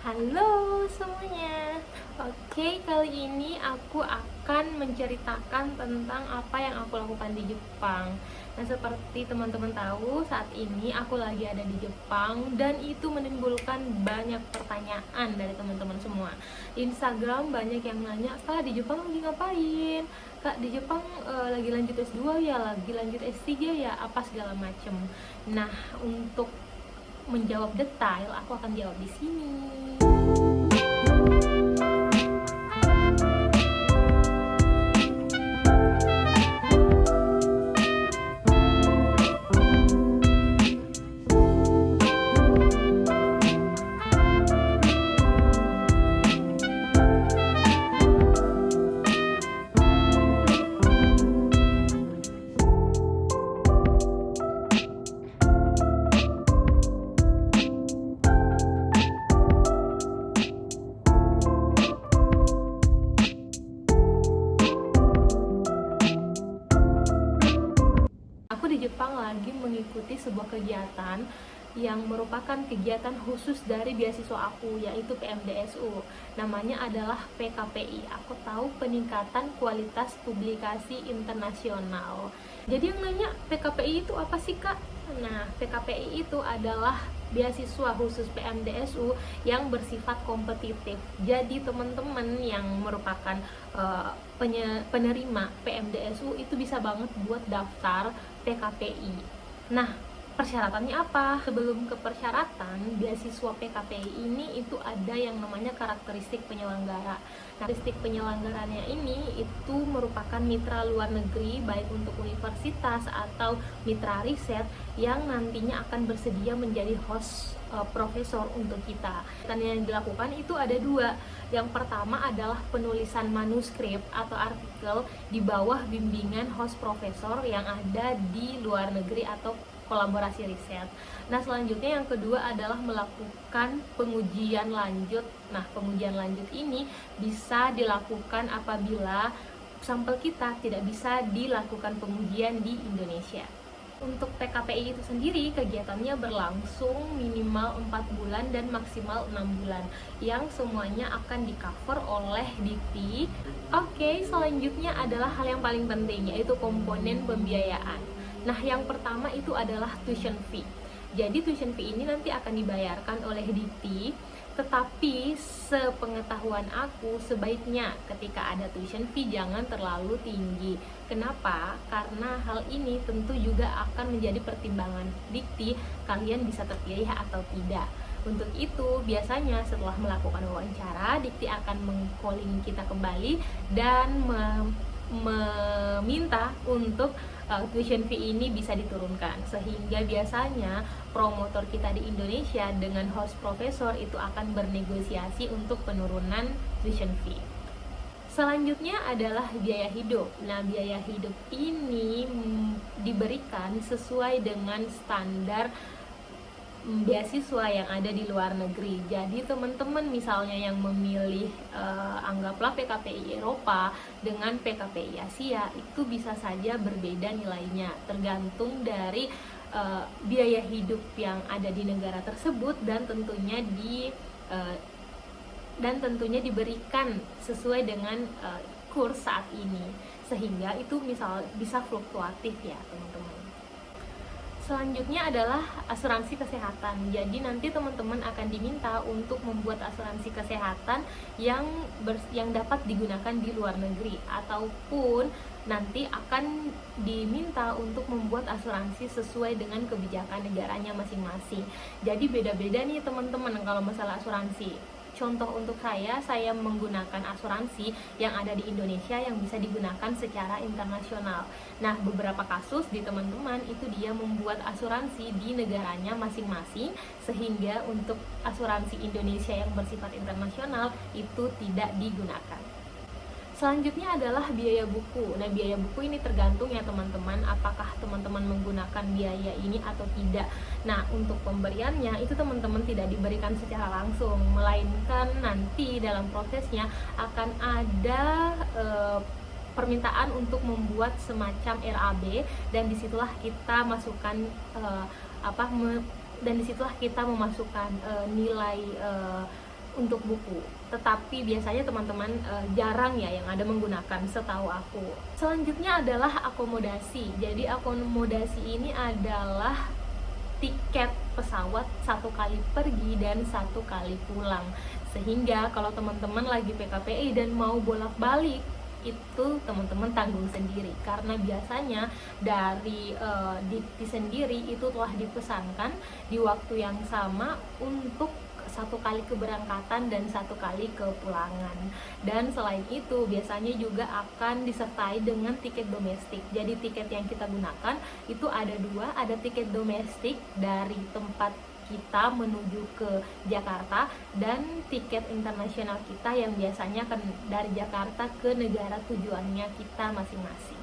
Halo semuanya. Oke, kali ini aku akan menceritakan tentang apa yang aku lakukan di Jepang. Nah, seperti teman-teman tahu, saat ini aku lagi ada di Jepang dan itu menimbulkan banyak pertanyaan dari teman-teman semua. Di Instagram banyak yang nanya, "Kak, di Jepang lagi ngapain? Kak, di Jepang lagi lanjut S2 ya, lagi lanjut S3 ya, apa segala macem." Nah, untuk menjawab detail, aku akan jawab di sini. Aku di Jepang lagi mengikuti sebuah kegiatan yang merupakan kegiatan khusus dari beasiswa aku, yaitu PMDSU. Namanya adalah PKPI. Aku tahu peningkatan kualitas publikasi internasional. Jadi yang nanya, PKPI itu apa sih, Kak? Nah, PKPI itu adalah beasiswa khusus PMDSU yang bersifat kompetitif. Jadi teman-teman yang merupakan penerima PMDSU itu bisa banget buat daftar PKPI. Nah, persyaratannya apa? Sebelum ke persyaratan, beasiswa PKPI ini itu ada yang namanya karakteristik penyelenggara. Nah, karakteristik penyelenggaranya ini itu merupakan mitra luar negeri, baik untuk universitas atau mitra riset yang nantinya akan bersedia menjadi host profesor untuk kita. Dan yang dilakukan itu ada dua. Yang pertama adalah penulisan manuskrip atau artikel di bawah bimbingan host profesor yang ada di luar negeri atau kolaborasi riset. Nah, selanjutnya yang kedua adalah melakukan pengujian lanjut. Nah, pengujian lanjut ini bisa dilakukan apabila sampel kita tidak bisa dilakukan pengujian di Indonesia. Untuk PKPI itu sendiri, kegiatannya berlangsung minimal 4 bulan dan maksimal 6 bulan, yang semuanya akan di-cover oleh Dikti. Oke, selanjutnya adalah hal yang paling penting, yaitu komponen pembiayaan. Nah, yang pertama itu adalah tuition fee. Jadi tuition fee ini nanti akan dibayarkan oleh Dikti, tetapi sepengetahuan aku sebaiknya ketika ada tuition fee jangan terlalu tinggi. Kenapa? Karena hal ini tentu juga akan menjadi pertimbangan Dikti kalian bisa terpilih atau tidak. Untuk itu, biasanya setelah melakukan wawancara, Dikti akan meng-calling kita kembali dan meminta untuk tuition fee ini bisa diturunkan, sehingga biasanya promotor kita di Indonesia dengan host profesor itu akan bernegosiasi untuk penurunan tuition fee. Selanjutnya adalah biaya hidup. Nah, biaya hidup ini diberikan sesuai dengan standar beasiswa yang ada di luar negeri. Jadi teman-teman misalnya yang memilih anggaplah PKPI Eropa dengan PKPI Asia, itu bisa saja berbeda nilainya tergantung dari biaya hidup yang ada di negara tersebut dan tentunya diberikan sesuai dengan kurs saat ini, sehingga itu bisa fluktuatif ya teman-teman. Selanjutnya adalah asuransi kesehatan. Jadi nanti teman-teman akan diminta untuk membuat asuransi kesehatan yang dapat digunakan di luar negeri, ataupun nanti akan diminta untuk membuat asuransi sesuai dengan kebijakan negaranya masing-masing. Jadi beda-beda nih teman-teman kalau masalah asuransi. Contoh untuk saya menggunakan asuransi yang ada di Indonesia yang bisa digunakan secara internasional. Nah, beberapa kasus di teman-teman itu dia membuat asuransi di negaranya masing-masing, sehingga untuk asuransi Indonesia yang bersifat internasional itu tidak digunakan. Selanjutnya adalah biaya buku. Nah, biaya buku ini tergantung ya teman-teman, apakah teman-teman menggunakan biaya ini atau tidak. Nah, untuk pemberiannya itu teman-teman tidak diberikan secara langsung, melainkan nanti dalam prosesnya akan ada permintaan untuk membuat semacam RAB, dan disitulah kita masukkan dan disitulah kita memasukkan nilai untuk buku. Tetapi biasanya teman-teman jarang ya yang ada menggunakan, setahu aku. Selanjutnya adalah akomodasi. Jadi akomodasi ini adalah tiket pesawat 1 kali pergi dan 1 kali pulang. Sehingga kalau teman-teman lagi PKPI dan mau bolak-balik, itu teman-teman tanggung sendiri, karena biasanya dari Dikti sendiri itu telah dipesankan di waktu yang sama untuk 1 kali keberangkatan dan 1 kali kepulangan. Dan selain itu biasanya juga akan disertai dengan tiket domestik. Jadi tiket yang kita gunakan itu ada 2, ada tiket domestik dari tempat kita menuju ke Jakarta dan tiket internasional kita yang biasanya akan dari Jakarta ke negara tujuannya kita masing-masing.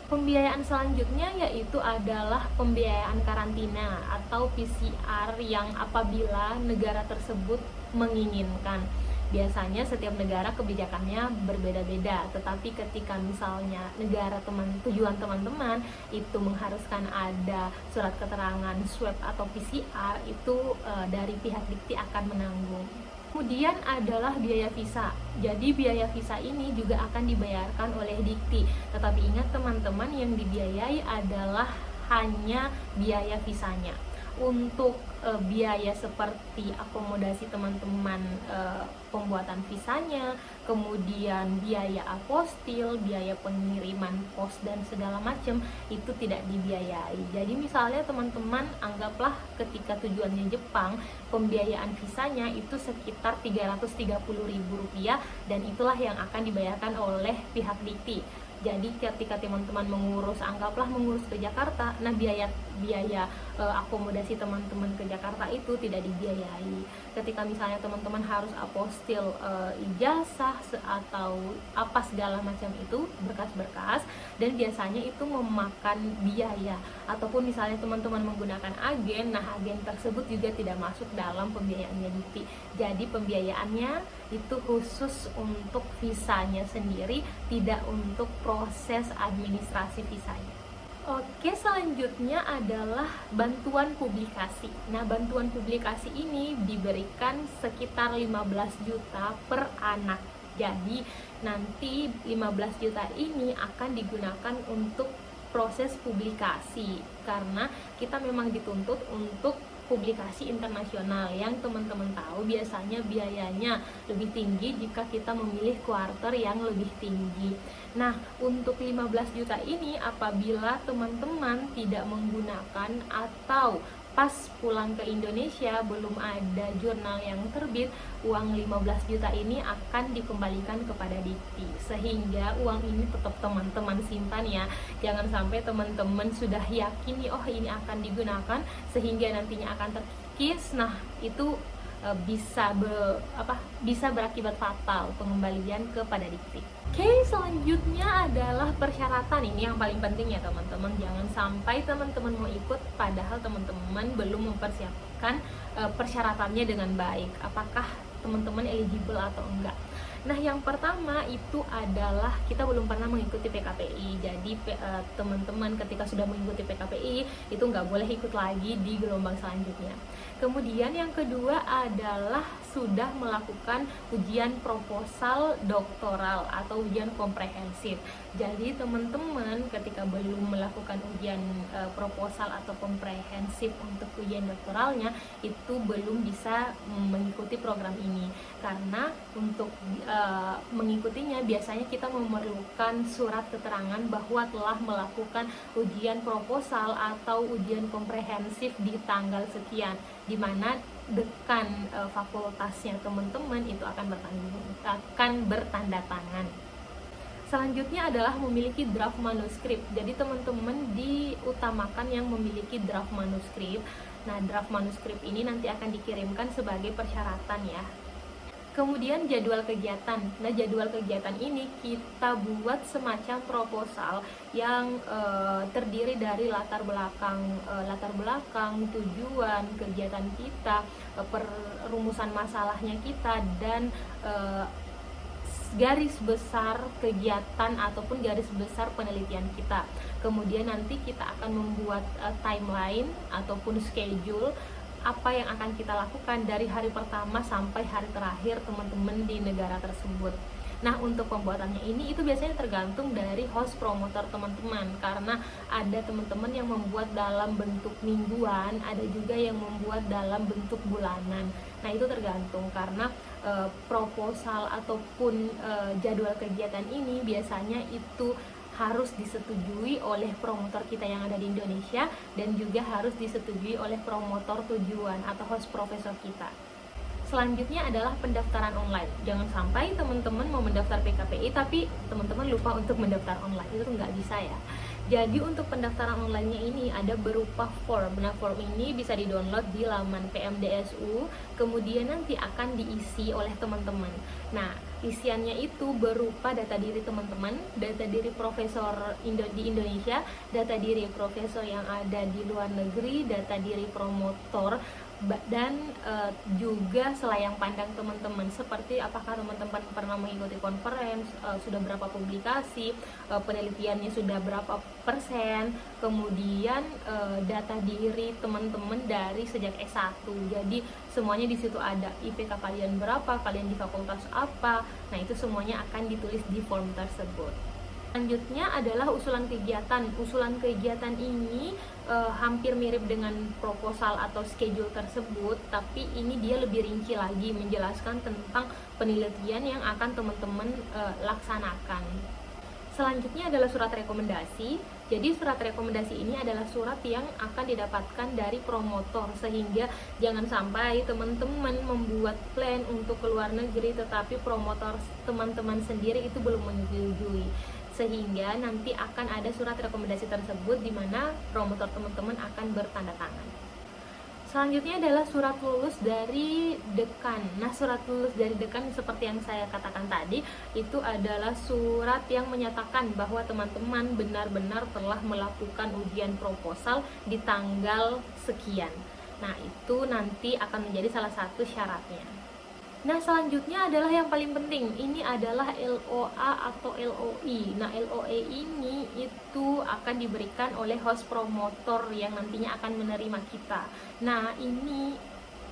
Pembiayaan selanjutnya yaitu adalah pembiayaan karantina atau PCR yang apabila negara tersebut menginginkan. Biasanya setiap negara kebijakannya berbeda-beda, tetapi ketika misalnya negara tujuan teman-teman itu mengharuskan ada surat keterangan swab atau PCR, itu dari pihak Dikti akan menanggung. Kemudian adalah biaya visa. Jadi biaya visa ini juga akan dibayarkan oleh Dikti. Tetapi ingat teman-teman, yang dibiayai adalah hanya biaya visanya. Untuk biaya seperti akomodasi teman-teman, pembuatan visanya, kemudian biaya apostil, biaya pengiriman pos dan segala macam itu tidak dibiayai. Jadi misalnya teman-teman anggaplah ketika tujuannya Jepang, pembiayaan visanya itu sekitar Rp330.000 dan itulah yang akan dibayarkan oleh pihak Dikti. Jadi ketika teman-teman anggaplah mengurus ke Jakarta, nah biaya akomodasi teman-teman ke Jakarta itu tidak dibiayai. Ketika misalnya teman-teman harus apostil ijazah atau apa segala macam itu, berkas-berkas, dan biasanya itu memakan biaya. Ataupun misalnya teman-teman menggunakan agen, nah agen tersebut juga tidak masuk dalam pembiayaannya Dikti. Jadi pembiayaannya itu khusus untuk visanya sendiri, tidak untuk proses administrasi visanya. Oke, selanjutnya adalah bantuan publikasi. Nah, bantuan publikasi ini diberikan sekitar 15 juta per anak. Jadi, nanti 15 juta ini akan digunakan untuk proses publikasi, karena kita memang dituntut untuk publikasi internasional yang teman-teman tahu biasanya biayanya lebih tinggi jika kita memilih kuarter yang lebih tinggi. Nah, untuk 15 juta ini apabila teman-teman tidak menggunakan atau pas pulang ke Indonesia belum ada jurnal yang terbit, uang 15 juta ini akan dikembalikan kepada Dikti. Sehingga uang ini tetap teman-teman simpan ya. Jangan sampai teman-teman sudah yakin nih, oh ini akan digunakan sehingga nantinya akan terkikis. Nah, itu bisa berakibat fatal pengembalian kepada Dikti. Oke, selanjutnya adalah persyaratan. Ini yang paling penting ya teman-teman. Jangan sampai teman-teman mau ikut padahal teman-teman belum mempersiapkan persyaratannya dengan baik. Apakah teman-teman eligible atau enggak? Nah, yang pertama itu adalah kita belum pernah mengikuti PKPI. Jadi teman-teman ketika sudah mengikuti PKPI itu nggak boleh ikut lagi di gelombang selanjutnya. Kemudian yang kedua adalah sudah melakukan ujian proposal doktoral atau ujian komprehensif. Jadi teman-teman ketika belum melakukan ujian proposal atau komprehensif untuk ujian doktoralnya itu belum bisa mengikuti program ini, karena untuk mengikutinya biasanya kita memerlukan surat keterangan bahwa telah melakukan ujian proposal atau ujian komprehensif di tanggal sekian, di mana dekan fakultasnya teman-teman itu akan bertanda tangan. Selanjutnya adalah memiliki draft manuskrip. Jadi teman-teman diutamakan yang memiliki draft manuskrip. Nah, draft manuskrip ini nanti akan dikirimkan sebagai persyaratan ya. Kemudian jadwal kegiatan. Nah, jadwal kegiatan ini kita buat semacam proposal yang terdiri dari latar belakang, tujuan kegiatan kita, perumusan masalahnya kita, dan garis besar kegiatan ataupun garis besar penelitian kita. Kemudian nanti kita akan membuat timeline ataupun schedule apa yang akan kita lakukan dari hari pertama sampai hari terakhir teman-teman di negara tersebut. Nah, untuk pembuatannya ini itu biasanya tergantung dari host promotor teman-teman, karena ada teman-teman yang membuat dalam bentuk mingguan, ada juga yang membuat dalam bentuk bulanan. Nah, itu tergantung karena proposal ataupun jadwal kegiatan ini biasanya itu harus disetujui oleh promotor kita yang ada di Indonesia dan juga harus disetujui oleh promotor tujuan atau host profesor kita. Selanjutnya adalah pendaftaran online. Jangan sampai teman-teman mau mendaftar PKPI tapi teman-teman lupa untuk mendaftar online. Itu nggak bisa ya. Jadi untuk pendaftaran online-nya ini ada berupa form. Nah, form ini bisa di-download di laman PMDSU, kemudian nanti akan diisi oleh teman-teman. Nah, isiannya itu berupa data diri teman-teman, data diri profesor di Indonesia, data diri profesor yang ada di luar negeri, data diri promotor, dan juga selayang pandang teman-teman, seperti apakah teman-teman pernah mengikuti conference, sudah berapa publikasi, penelitiannya sudah berapa persen, kemudian data diri teman-teman dari sejak S1. Jadi semuanya di situ ada, IPK kalian berapa, kalian di fakultas apa. Nah, itu semuanya akan ditulis di form tersebut. Selanjutnya adalah usulan kegiatan. Usulan kegiatan ini hampir mirip dengan proposal atau schedule tersebut, tapi ini dia lebih rinci lagi menjelaskan tentang penelitian yang akan teman-teman laksanakan. Selanjutnya adalah surat rekomendasi. Jadi surat rekomendasi ini adalah surat yang akan didapatkan dari promotor, sehingga jangan sampai teman-teman membuat plan untuk ke luar negeri tetapi promotor teman-teman sendiri itu belum menyetujui, sehingga nanti akan ada surat rekomendasi tersebut di mana promotor teman-teman akan bertanda tangan. Selanjutnya adalah surat lulus dari dekan. Nah, surat lulus dari dekan seperti yang saya katakan tadi, itu adalah surat yang menyatakan bahwa teman-teman benar-benar telah melakukan ujian proposal di tanggal sekian. Nah, itu nanti akan menjadi salah satu syaratnya. Nah, selanjutnya adalah yang paling penting, ini adalah LOA atau LOI. Nah, LOA ini itu akan diberikan oleh host promotor yang nantinya akan menerima kita. Nah, ini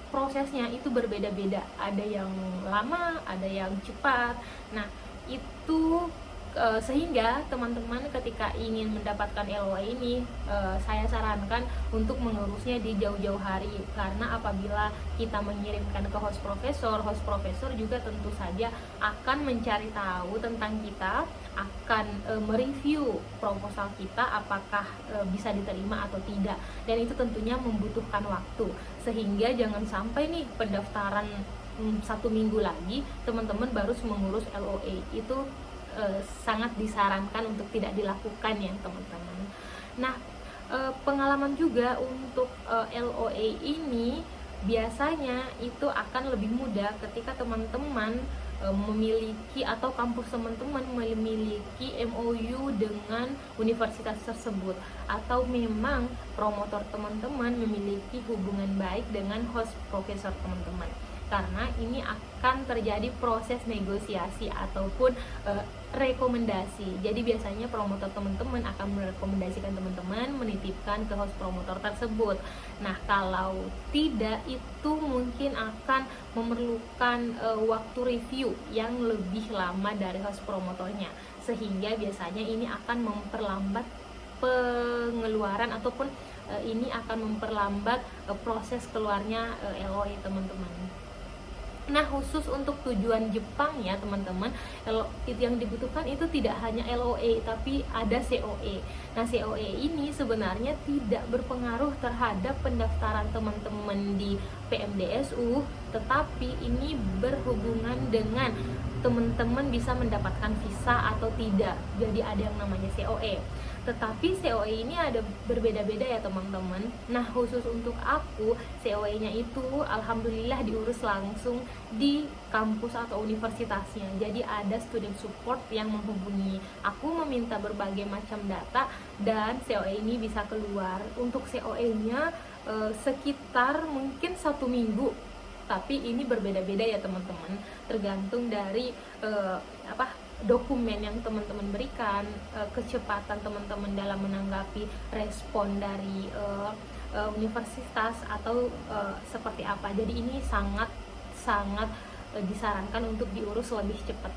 prosesnya itu berbeda-beda, ada yang lama, ada yang cepat. Nah, itu sehingga teman-teman ketika ingin mendapatkan LOA ini, saya sarankan untuk mengurusnya di jauh-jauh hari, karena apabila kita mengirimkan ke host profesor juga tentu saja akan mencari tahu tentang kita, akan mereview proposal kita apakah bisa diterima atau tidak, dan itu tentunya membutuhkan waktu, sehingga jangan sampai nih pendaftaran 1 minggu lagi teman-teman baru mengurus LOA. Itu sangat disarankan untuk tidak dilakukan ya teman-teman. Nah, pengalaman juga untuk LOA ini biasanya itu akan lebih mudah ketika teman-teman memiliki atau kampus teman-teman memiliki MOU dengan universitas tersebut, atau memang promotor teman-teman memiliki hubungan baik dengan host profesor teman-teman, karena ini akan terjadi proses negosiasi ataupun rekomendasi. Jadi biasanya promotor teman-teman akan merekomendasikan teman-teman menitipkan ke host promotor tersebut. Nah, kalau tidak, itu mungkin akan memerlukan waktu review yang lebih lama dari host promotornya, sehingga biasanya ini akan memperlambat pengeluaran ataupun ini akan memperlambat proses keluarnya LOA teman-teman. Nah, khusus untuk tujuan Jepang ya teman-teman, yang dibutuhkan itu tidak hanya LOA tapi ada COE. Nah, COE ini sebenarnya tidak berpengaruh terhadap pendaftaran teman-teman di PMDSU, tetapi ini berhubungan dengan teman-teman bisa mendapatkan visa atau tidak. Jadi ada yang namanya COE. Tetapi COE ini ada berbeda-beda ya teman-teman. Nah, khusus untuk aku, COE-nya itu alhamdulillah diurus langsung di kampus atau universitasnya. Jadi ada student support yang menghubungi aku, meminta berbagai macam data, dan COE ini bisa keluar. Untuk COE-nya sekitar mungkin 1 minggu. Tapi ini berbeda-beda ya teman-teman, tergantung dari dokumen yang teman-teman berikan, kecepatan teman-teman dalam menanggapi respon dari universitas atau seperti apa. Jadi ini sangat disarankan untuk diurus lebih cepat.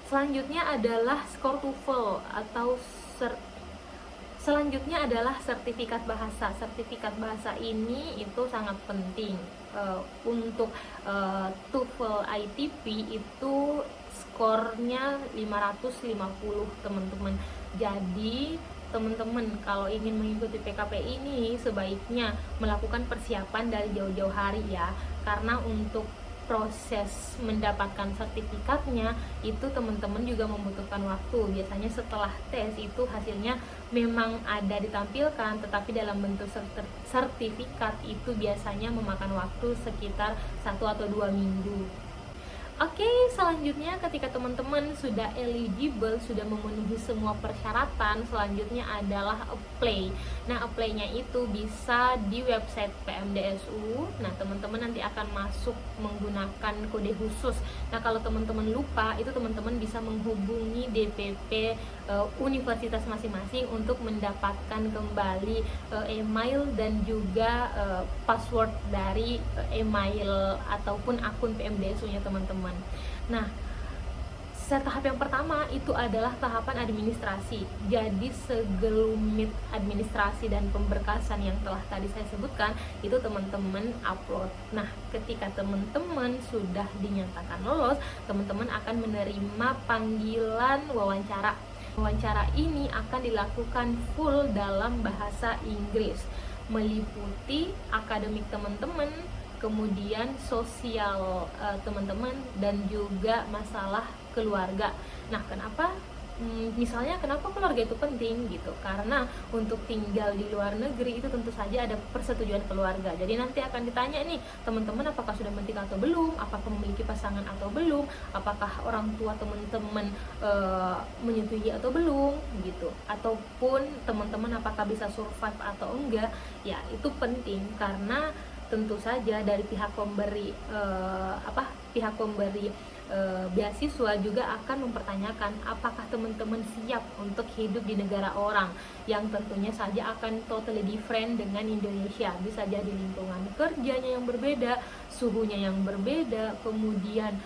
Selanjutnya adalah skor TOEFL atau selanjutnya adalah sertifikat bahasa. Sertifikat bahasa ini itu sangat penting. Untuk TOEFL ITP itu skornya 550 teman-teman. Jadi teman-teman kalau ingin mengikuti PKPI ini sebaiknya melakukan persiapan dari jauh-jauh hari ya, karena untuk proses mendapatkan sertifikatnya itu teman-teman juga membutuhkan waktu. Biasanya setelah tes itu hasilnya memang ada ditampilkan, tetapi dalam bentuk sertifikat itu biasanya memakan waktu sekitar 1 atau 2 minggu. Oke, selanjutnya ketika teman-teman sudah eligible, sudah memenuhi semua persyaratan, selanjutnya adalah apply. Nah, apply-nya itu bisa di website PMDSU. Nah, teman-teman nanti akan masuk menggunakan kode khusus. Nah, kalau teman-teman lupa, itu teman-teman bisa menghubungi DPP universitas masing-masing untuk mendapatkan kembali email dan juga password dari email ataupun akun PMDSU-nya teman-teman. Nah, tahap yang pertama itu adalah tahapan administrasi. Jadi segelumit administrasi dan pemberkasan yang telah tadi saya sebutkan itu teman-teman upload. Nah, ketika teman-teman sudah dinyatakan lolos, teman-teman akan menerima panggilan wawancara. Wawancara ini akan dilakukan full dalam bahasa Inggris, meliputi akademik teman-teman, kemudian sosial teman-teman, dan juga masalah keluarga. Nah, kenapa misalnya kenapa keluarga itu penting gitu? Karena untuk tinggal di luar negeri itu tentu saja ada persetujuan keluarga. Jadi nanti akan ditanya nih teman-teman, apakah sudah menikah atau belum, apakah memiliki pasangan atau belum, apakah orang tua teman-teman menyetujui atau belum gitu, ataupun teman-teman apakah bisa survive atau enggak. Ya, itu penting karena tentu saja dari pihak pemberi beasiswa juga akan mempertanyakan apakah teman-teman siap untuk hidup di negara orang yang tentunya saja akan totally different dengan Indonesia. Bisa jadi lingkungan kerjanya yang berbeda, suhunya yang berbeda, kemudian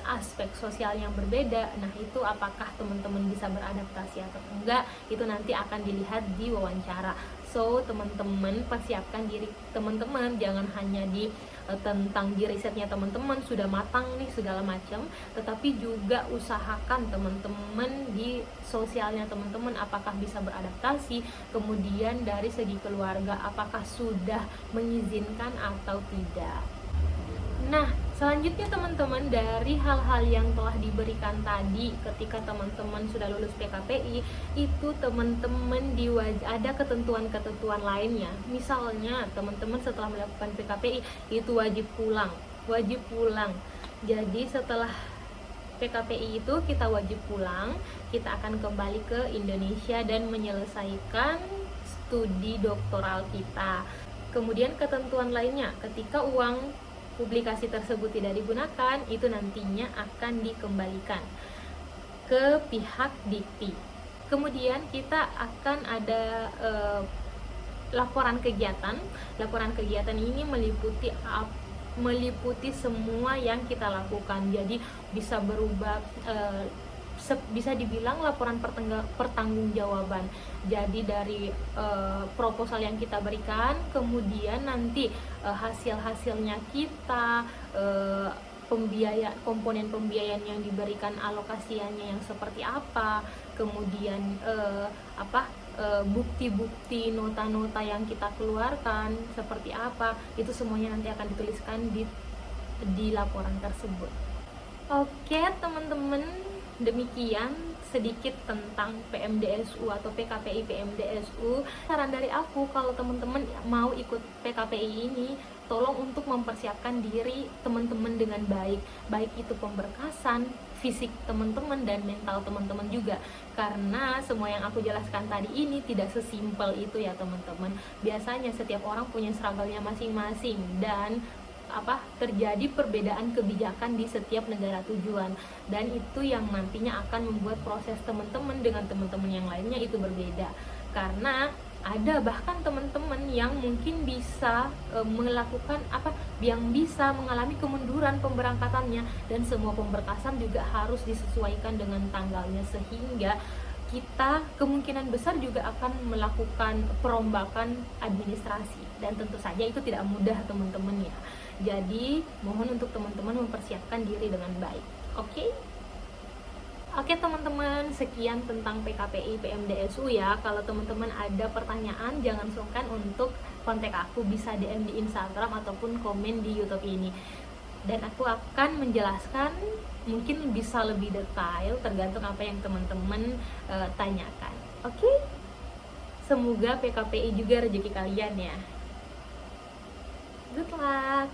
aspek sosial yang berbeda. Nah, itu apakah teman-teman bisa beradaptasi atau enggak, itu nanti akan dilihat di wawancara. So, teman-teman persiapkan diri teman-teman, jangan hanya tentang di risetnya teman-teman sudah matang nih segala macam, tetapi juga usahakan teman-teman di sosialnya teman-teman apakah bisa beradaptasi, kemudian dari segi keluarga apakah sudah mengizinkan atau tidak. Nah, selanjutnya teman-teman, dari hal-hal yang telah diberikan tadi ketika teman-teman sudah lulus PKPI, itu teman-teman ada ketentuan-ketentuan lainnya. Misalnya teman-teman setelah melakukan PKPI itu wajib pulang. Jadi setelah PKPI itu kita wajib pulang, kita akan kembali ke Indonesia dan menyelesaikan studi doktoral kita. Kemudian ketentuan lainnya, ketika uang publikasi tersebut tidak digunakan, itu nantinya akan dikembalikan ke pihak Dikti. Kemudian kita akan ada laporan kegiatan. Laporan kegiatan ini meliputi semua yang kita lakukan. Jadi bisa berubah, bisa dibilang laporan pertanggungjawaban. Jadi dari proposal yang kita berikan, kemudian nanti hasil-hasilnya kita, komponen pembiayaan yang diberikan, alokasiannya yang seperti apa, kemudian bukti-bukti nota-nota yang kita keluarkan seperti apa, itu semuanya nanti akan dituliskan di laporan tersebut. Oke teman-teman, demikian sedikit tentang PMDSU atau PKPI PMDSU. Saran dari aku, kalau teman-teman mau ikut PKPI ini, tolong untuk mempersiapkan diri teman-teman dengan baik itu pemberkasan, fisik teman-teman, dan mental teman-teman juga. Karena semua yang aku jelaskan tadi ini tidak sesimpel itu ya teman-teman. Biasanya setiap orang punya struggle-nya masing-masing, dan terjadi perbedaan kebijakan di setiap negara tujuan, dan itu yang nantinya akan membuat proses teman-teman dengan teman-teman yang lainnya itu berbeda. Karena Ada bahkan teman-teman yang mungkin bisa melakukan yang bisa mengalami kemunduran pemberangkatannya, dan semua pemberkasan juga harus disesuaikan dengan tanggalnya, sehingga kita kemungkinan besar juga akan melakukan perombakan administrasi, dan tentu saja itu tidak mudah teman-teman ya. Jadi mohon untuk teman-teman mempersiapkan diri dengan baik. Oke? Oke teman-teman, sekian tentang PKPI PMDSU ya. Kalau teman-teman ada pertanyaan, jangan sungkan untuk kontak aku, bisa DM di Instagram ataupun komen di YouTube ini. Dan aku akan menjelaskan mungkin bisa lebih detail tergantung apa yang teman-teman tanyakan. Oke? Semoga PKPI juga rezeki kalian ya. Good luck!